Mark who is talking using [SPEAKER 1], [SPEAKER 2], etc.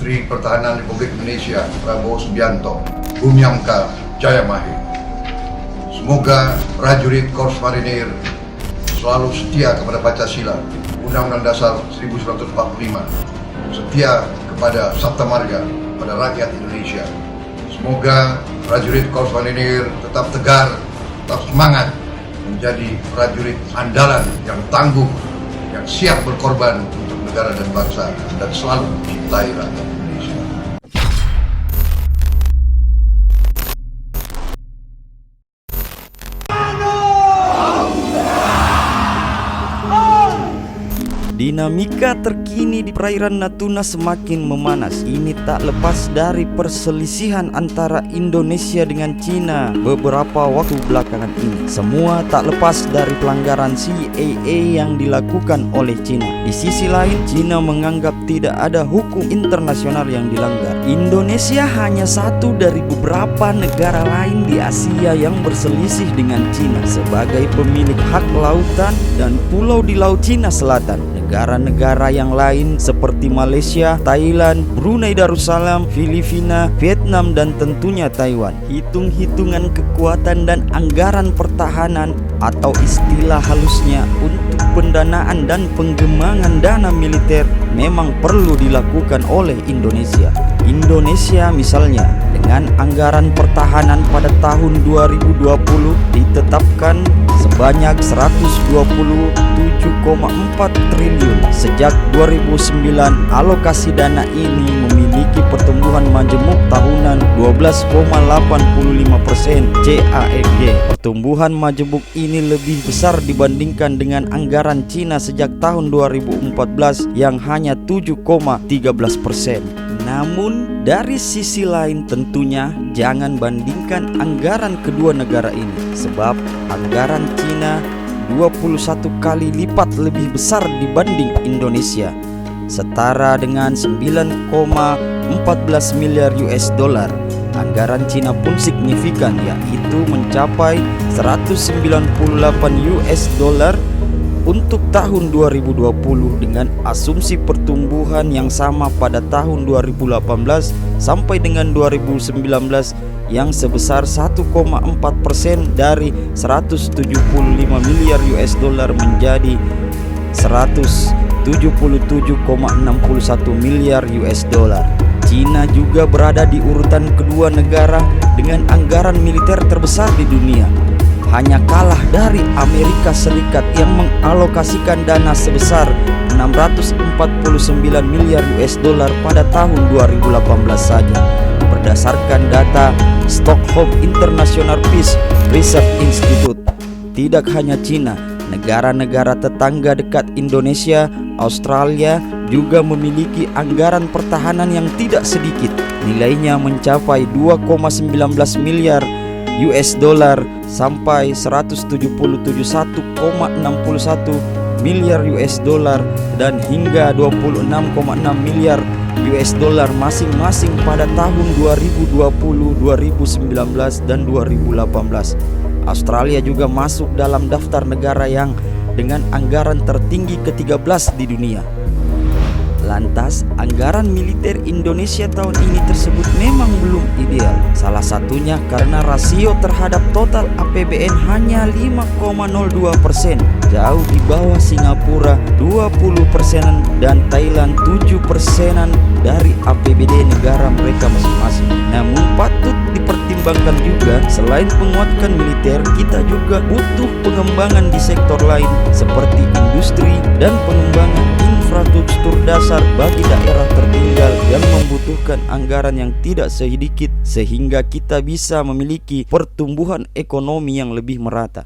[SPEAKER 1] Menteri Pertahanan Republik Indonesia Prabowo Subianto, Bumyamka Jayamahe. Semoga prajurit Korps Marinir selalu setia kepada Pancasila, Undang-Undang Dasar 1945, setia kepada Sabta Marga, pada rakyat Indonesia. Semoga prajurit Korps Marinir tetap tegar, tetap semangat, menjadi prajurit andalan yang tangguh, yang siap berkorban untuk negara dan bangsa, dan selalu mencintai rakyat Indonesia.
[SPEAKER 2] Dinamika terkini di perairan Natuna semakin memanas. Ini tak lepas dari perselisihan antara Indonesia dengan Cina beberapa waktu belakangan ini. Semua tak lepas dari pelanggaran CAA yang dilakukan oleh Cina. Di sisi lain, Cina menganggap tidak ada hukum internasional yang dilanggar. Indonesia hanya satu dari beberapa negara lain di Asia yang berselisih dengan Cina sebagai pemilik hak lautan dan pulau di Laut Cina Selatan. Negara-negara yang lain seperti Malaysia, Thailand, Brunei Darussalam, Filipina, Vietnam, dan tentunya Taiwan. Hitung-hitungan kekuatan dan anggaran pertahanan atau istilah halusnya untuk pendanaan dan pengembangan dana militer memang perlu dilakukan oleh Indonesia. Indonesia misalnya dengan anggaran pertahanan pada tahun 2020 ditetapkan sebanyak 127,4 triliun. Sejak 2009, alokasi dana ini memiliki pertumbuhan majemuk tahunan 12,85% CAGR. Pertumbuhan majemuk ini lebih besar dibandingkan dengan anggaran Cina sejak tahun 2014 yang hanya 7,13%. Namun dari sisi lain tentunya jangan bandingkan anggaran kedua negara ini, sebab anggaran Cina 21 kali lipat lebih besar dibanding Indonesia, setara dengan 9,14 miliar US dollar. Anggaran Cina pun signifikan, yaitu mencapai 198 US dollar untuk tahun 2020 dengan asumsi pertumbuhan yang sama pada tahun 2018 sampai dengan 2019 yang sebesar 1,4% dari 175 miliar US dollar menjadi 177,61 miliar US dollar. Cina juga berada di urutan kedua negara dengan anggaran militer terbesar di dunia. Hanya kalah dari Amerika Serikat yang mengalokasikan dana sebesar 649 miliar US dollar pada tahun 2018 saja. Berdasarkan data Stockholm International Peace Research Institute, tidak hanya Cina, negara-negara tetangga dekat Indonesia, Australia juga memiliki anggaran pertahanan yang tidak sedikit. Nilainya mencapai 2,19 miliar US dollar sampai 177,61 miliar US dollar dan hingga 26,6 miliar US dollar masing-masing pada tahun 2020, 2019 dan 2018. Australia juga masuk dalam daftar negara yang dengan anggaran tertinggi ke-13 di dunia. Lantas, anggaran militer Indonesia tahun ini tersebut memang belum ideal. Salah satunya karena rasio terhadap total APBN hanya 5,02%, jauh di bawah Singapura 20% dan Thailand 7% dari APBD negara mereka masing-masing. Namun patut dipertimbangkan juga, selain menguatkan militer, kita juga butuh pengembangan di sektor lain seperti industri dan pengembangan infrastruktur dasar bagi daerah tertinggal yang membutuhkan anggaran yang tidak sedikit, sehingga kita bisa memiliki pertumbuhan ekonomi yang lebih merata.